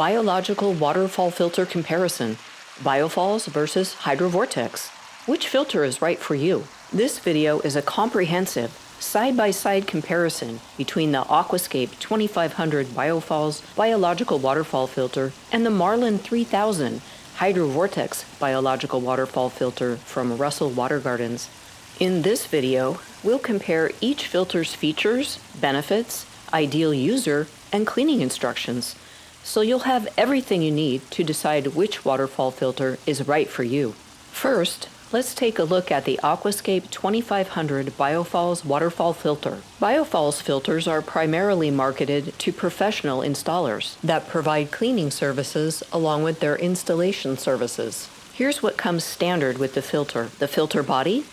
Biological waterfall filter comparison, BioFalls versus Hydro Vortex. Which filter is right for you? This video is a comprehensive, side-by-side comparison between the Aquascape 2500 BioFalls biological waterfall filter and the Marlin 3000 Hydro Vortex biological waterfall filter from Russell Watergardens. In this video, we'll compare each filter's features, benefits, ideal user, and cleaning instructions, so you'll have everything you need to decide which waterfall filter is right for you. First, let's take a look at the Aquascape 2500 BioFalls waterfall filter. BioFalls filters are primarily marketed to professional installers that provide cleaning services along with their installation services. Here's what comes standard with the filter. The filter body,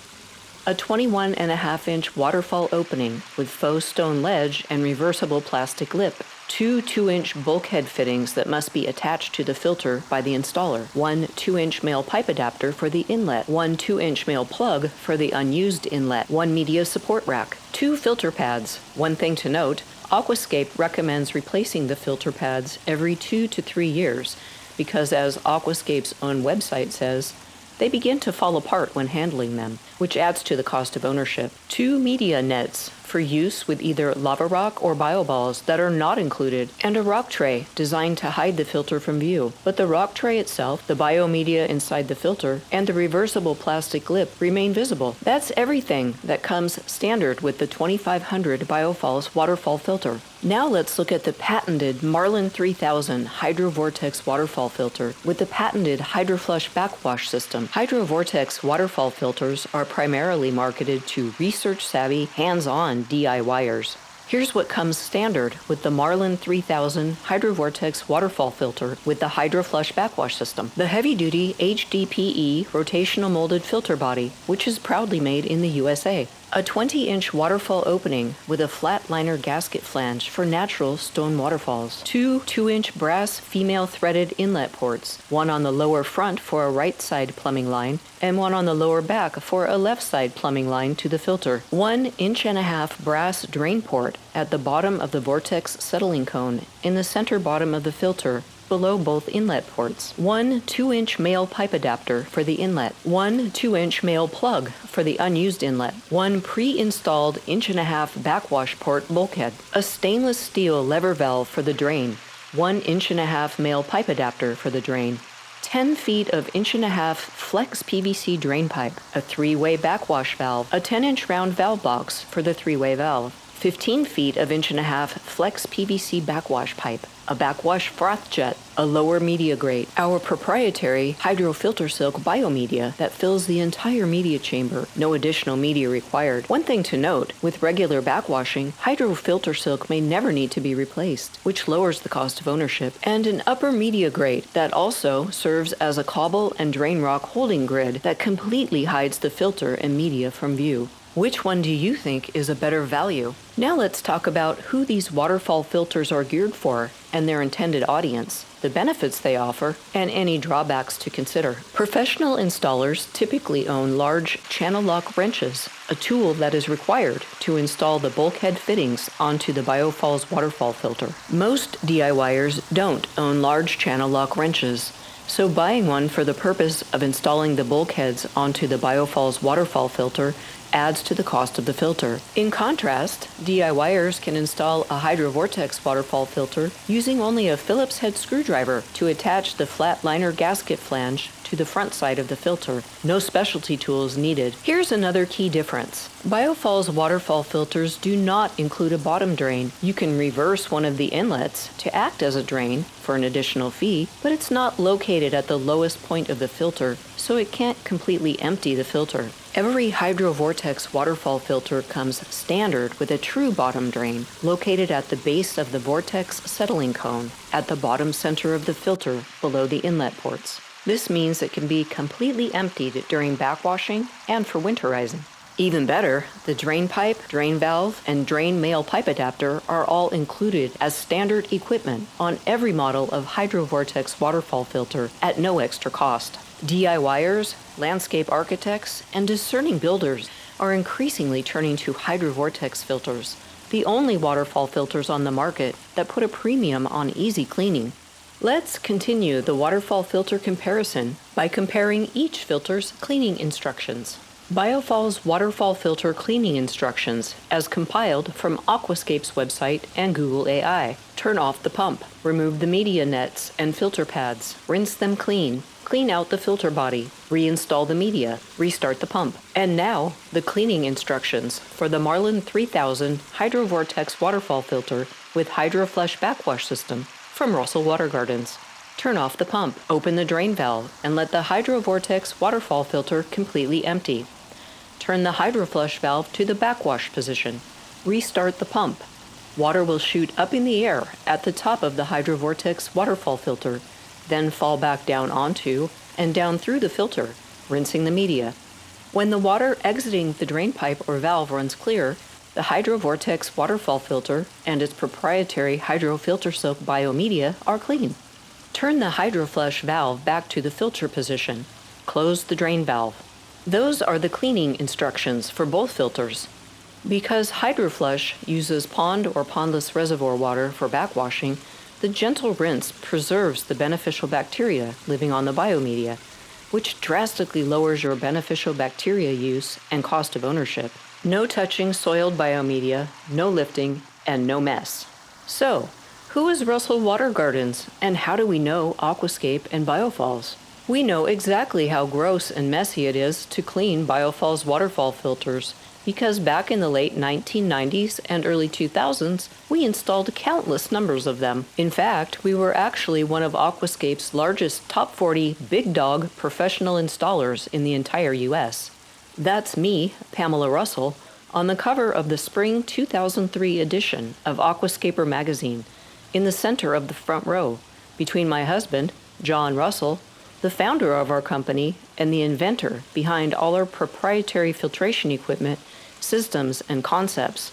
a 21.5-inch waterfall opening with faux stone ledge and reversible plastic lip, two 2-inch bulkhead fittings that must be attached to the filter by the installer, one 2-inch male pipe adapter for the inlet, one 2-inch male plug for the unused inlet, one media support rack, two filter pads. One thing to note, Aquascape recommends replacing the filter pads every 2 to 3 years because, as Aquascape's own website says, they begin to fall apart when handling them, which adds to the cost of ownership. Two media nets for use with either lava rock or bioballs that are not included, and a rock tray designed to hide the filter from view. But the rock tray itself, the biomedia inside the filter, and the reversible plastic lip remain visible. That's everything that comes standard with the 2500 BioFalls waterfall filter. Now let's look at the patented Marlin 3000 Hydro Vortex waterfall filter with the patented HydroFlush backwash system. Hydro Vortex waterfall filters are primarily marketed to research-savvy, hands-on DIYers. Here's what comes standard with the Marlin 3000 Hydro Vortex waterfall filter with the HydroFlush backwash system. The heavy-duty HDPE rotational molded filter body, which is proudly made in the USA. A 20-inch waterfall opening with a flat liner gasket flange for natural stone waterfalls. Two 2-inch brass female threaded inlet ports, one on the lower front for a right side plumbing line, and one on the lower back for a left side plumbing line to the filter. 1.5 inch brass drain port at the bottom of the vortex settling cone in the center bottom of the filter, below both inlet ports. One 2-inch male pipe adapter for the inlet. One 2-inch male plug for the unused inlet. One pre-installed 1.5 inch backwash port bulkhead. A stainless steel lever valve for the drain. 1.5 inch male pipe adapter for the drain. 10 feet of 1.5 inch flex PVC drain pipe. A 3-way backwash valve. A 10-inch round valve box for the 3-way valve. 15 feet of 1.5 inch flex PVC backwash pipe, a backwash froth jet, a lower media grate, our proprietary Hydro Filter Silk biomedia that fills the entire media chamber, no additional media required. One thing to note, with regular backwashing, Hydro Filter Silk may never need to be replaced, which lowers the cost of ownership, and an upper media grate that also serves as a cobble and drain rock holding grid that completely hides the filter and media from view. Which one do you think is a better value? Now let's talk about who these waterfall filters are geared for and their intended audience, the benefits they offer, and any drawbacks to consider. Professional installers typically own large channel lock wrenches, a tool that is required to install the bulkhead fittings onto the BioFalls waterfall filter. Most DIYers don't own large channel lock wrenches, so buying one for the purpose of installing the bulkheads onto the BioFalls waterfall filter adds to the cost of the filter. In contrast, DIYers can install a Hydro Vortex waterfall filter using only a Phillips head screwdriver to attach the flat liner gasket flange to the front side of the filter. No specialty tools needed. Here's another key difference. BioFalls waterfall filters do not include a bottom drain. You can reverse one of the inlets to act as a drain for an additional fee, but it's not located at the lowest point of the filter, so it can't completely empty the filter. Every Hydro Vortex waterfall filter comes standard with a true bottom drain located at the base of the vortex settling cone at the bottom center of the filter below the inlet ports. This means it can be completely emptied during backwashing and for winterizing. Even better, the drain pipe, drain valve, and drain male pipe adapter are all included as standard equipment on every model of Hydro Vortex waterfall filter at no extra cost. DIYers, landscape architects, and discerning builders are increasingly turning to Hydro Vortex filters, the only waterfall filters on the market that put a premium on easy cleaning. Let's continue the waterfall filter comparison by comparing each filter's cleaning instructions. BioFalls Waterfall Filter Cleaning Instructions, as compiled from Aquascape's website and Google AI. Turn off the pump. Remove the media nets and filter pads. Rinse them clean. Clean out the filter body. Reinstall the media. Restart the pump. And now, the cleaning instructions for the Marlin 3000 Hydro Vortex Waterfall Filter with Hydro Flush Backwash System from Russell Watergardens. Turn off the pump. Open the drain valve and let the Hydro Vortex Waterfall Filter completely empty. Turn the Hydro Flush valve to the backwash position. Restart the pump. Water will shoot up in the air at the top of the Hydro Vortex Waterfall Filter, then fall back down onto and down through the filter, rinsing the media. When the water exiting the drain pipe or valve runs clear, the Hydro Vortex Waterfall Filter and its proprietary Hydro Filter Soak biomedia are clean. Turn the Hydro Flush valve back to the filter position. Close the drain valve. Those are the cleaning instructions for both filters. Because Hydro Flush uses pond or pondless reservoir water for backwashing, the gentle rinse preserves the beneficial bacteria living on the biomedia, which drastically lowers your beneficial bacteria use and cost of ownership. No touching soiled biomedia, no lifting, and no mess. So, who is Russell Watergardens, and how do we know Aquascape and BioFalls? We know exactly how gross and messy it is to clean BioFalls waterfall filters because back in the late 1990s and early 2000s, we installed countless numbers of them. In fact, we were actually one of Aquascape's largest top 40 big dog professional installers in the entire US. That's me, Pamela Russell, on the cover of the spring 2003 edition of Aquascaper magazine, in the center of the front row, between my husband, John Russell, the founder of our company and the inventor behind all our proprietary filtration equipment, systems, and concepts,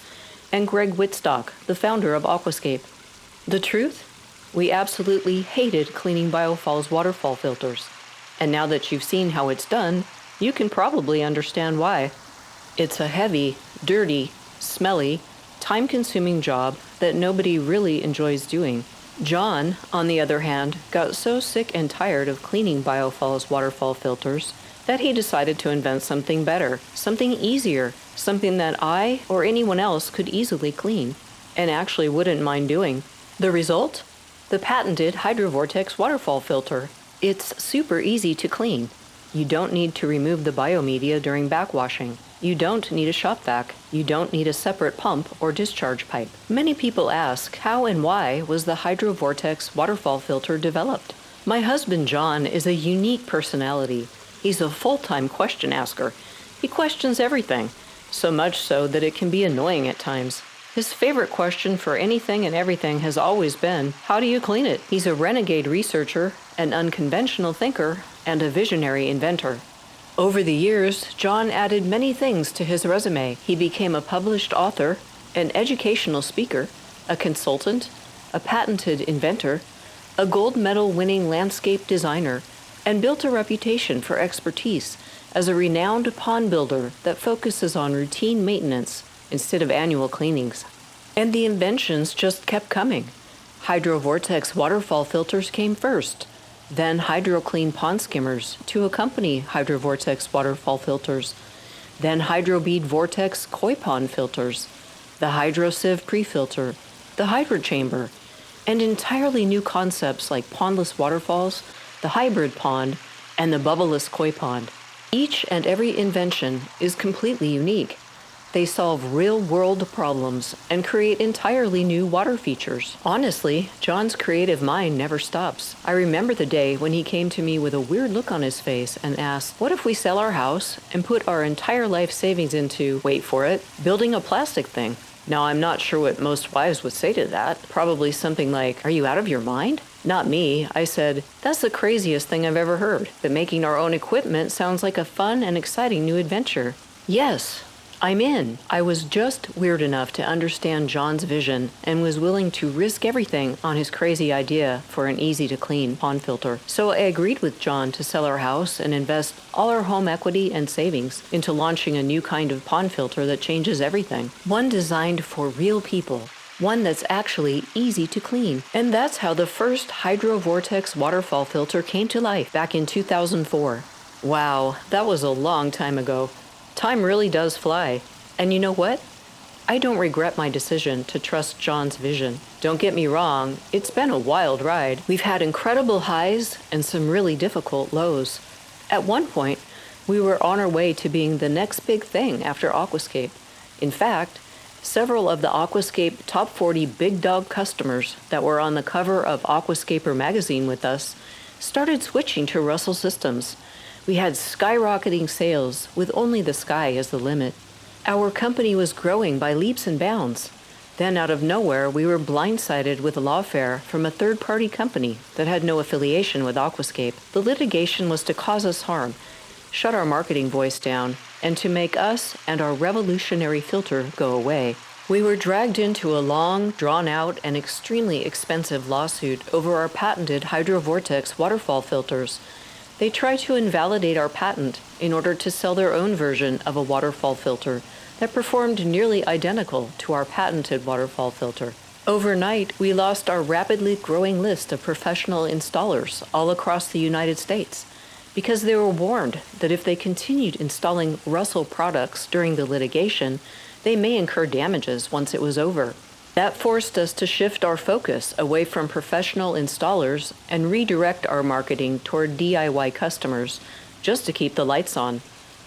and Greg Whitstock, the founder of Aquascape. The truth? We absolutely hated cleaning BioFalls waterfall filters. And now that you've seen how it's done, you can probably understand why. It's a heavy, dirty, smelly, time-consuming job that nobody really enjoys doing. John, on the other hand, got so sick and tired of cleaning BioFalls waterfall filters that he decided to invent something better, something easier, something that I or anyone else could easily clean, and actually wouldn't mind doing. The result? The patented Hydro Vortex waterfall filter. It's super easy to clean. You don't need to remove the biomedia during backwashing. You don't need a shop vac. You don't need a separate pump or discharge pipe. Many people ask, how and why was the Hydro Vortex waterfall filter developed? My husband John is a unique personality. He's a full-time question asker. He questions everything, so much so that it can be annoying at times. His favorite question for anything and everything has always been, how do you clean it? He's a renegade researcher, an unconventional thinker, and a visionary inventor. Over the years, John added many things to his resume. He became a published author, an educational speaker, a consultant, a patented inventor, a gold medal-winning landscape designer, and built a reputation for expertise as a renowned pond builder that focuses on routine maintenance instead of annual cleanings. And the inventions just kept coming. Hydro Vortex waterfall filters came first, then HydroClean pond skimmers to accompany Hydro Vortex waterfall filters, then HydroBead Vortex koi pond filters, the HydroSieve pre-filter, the Hydro Chamber, and entirely new concepts like pondless waterfalls, the hybrid pond, and the bubbleless koi pond. Each and every invention is completely unique. They solve real-world problems and create entirely new water features. Honestly, John's creative mind never stops. I remember the day when he came to me with a weird look on his face and asked, what if we sell our house and put our entire life savings into, wait for it, building a plastic thing? Now, I'm not sure what most wives would say to that. Probably something like, are you out of your mind? Not me. I said, that's the craziest thing I've ever heard. But making our own equipment sounds like a fun and exciting new adventure. Yes, I'm in. I was just weird enough to understand John's vision and was willing to risk everything on his crazy idea for an easy-to-clean pond filter. So I agreed with John to sell our house and invest all our home equity and savings into launching a new kind of pond filter that changes everything. One designed for real people, one that's actually easy to clean. And that's how the first Hydro Vortex waterfall filter came to life back in 2004. Wow, that was a long time ago. Time really does fly. And you know what? I don't regret my decision to trust John's vision. Don't get me wrong, it's been a wild ride. We've had incredible highs and some really difficult lows. At one point, we were on our way to being the next big thing after Aquascape. In fact, several of the Aquascape Top 40 Big Dog customers that were on the cover of Aquascaper magazine with us started switching to Russell systems. We had skyrocketing sales with only the sky as the limit. Our company was growing by leaps and bounds. Then out of nowhere, we were blindsided with a lawfare from a third-party company that had no affiliation with Aquascape. The litigation was to cause us harm, shut our marketing voice down, and to make us and our revolutionary filter go away. We were dragged into a long, drawn-out, and extremely expensive lawsuit over our patented Hydro Vortex waterfall filters. They tried to invalidate our patent in order to sell their own version of a waterfall filter that performed nearly identical to our patented waterfall filter. Overnight, we lost our rapidly growing list of professional installers all across the United States because they were warned that if they continued installing Russell products during the litigation, they may incur damages once it was over. That forced us to shift our focus away from professional installers and redirect our marketing toward DIY customers just to keep the lights on.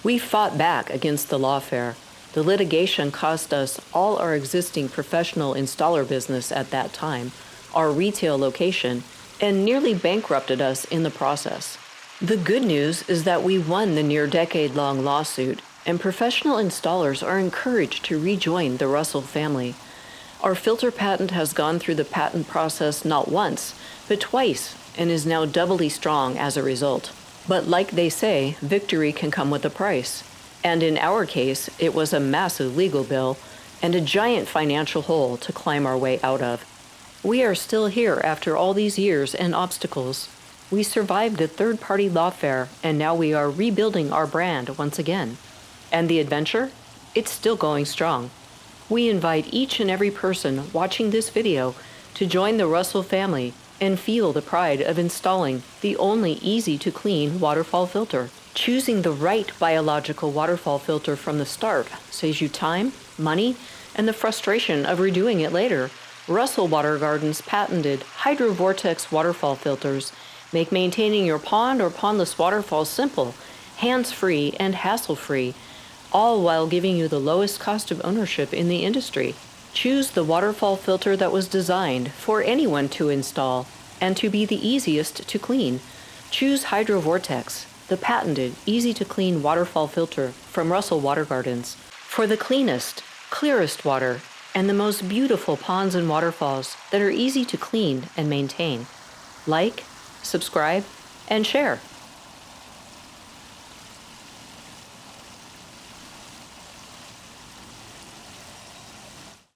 We fought back against the lawfare. The litigation cost us all our existing professional installer business at that time, our retail location, and nearly bankrupted us in the process. The good news is that we won the near-decade-long lawsuit, and professional installers are encouraged to rejoin the Russell family. Our filter patent has gone through the patent process not once, but twice, and is now doubly strong as a result. But like they say, victory can come with a price. And in our case, it was a massive legal bill and a giant financial hole to climb our way out of. We are still here after all these years and obstacles. We survived the third-party lawfare, and now we are rebuilding our brand once again. And the adventure? It's still going strong. We invite each and every person watching this video to join the Russell family and feel the pride of installing the only easy-to-clean waterfall filter. Choosing the right biological waterfall filter from the start saves you time, money, and the frustration of redoing it later. Russell Watergardens' patented Hydro Vortex waterfall filters make maintaining your pond or pondless waterfalls simple, hands-free, and hassle-free, all while giving you the lowest cost of ownership in the industry. Choose the waterfall filter that was designed for anyone to install and to be the easiest to clean. Choose Hydro Vortex, the patented, easy-to-clean waterfall filter from Russell Watergardens, for the cleanest, clearest water and the most beautiful ponds and waterfalls that are easy to clean and maintain. Like, subscribe, and share.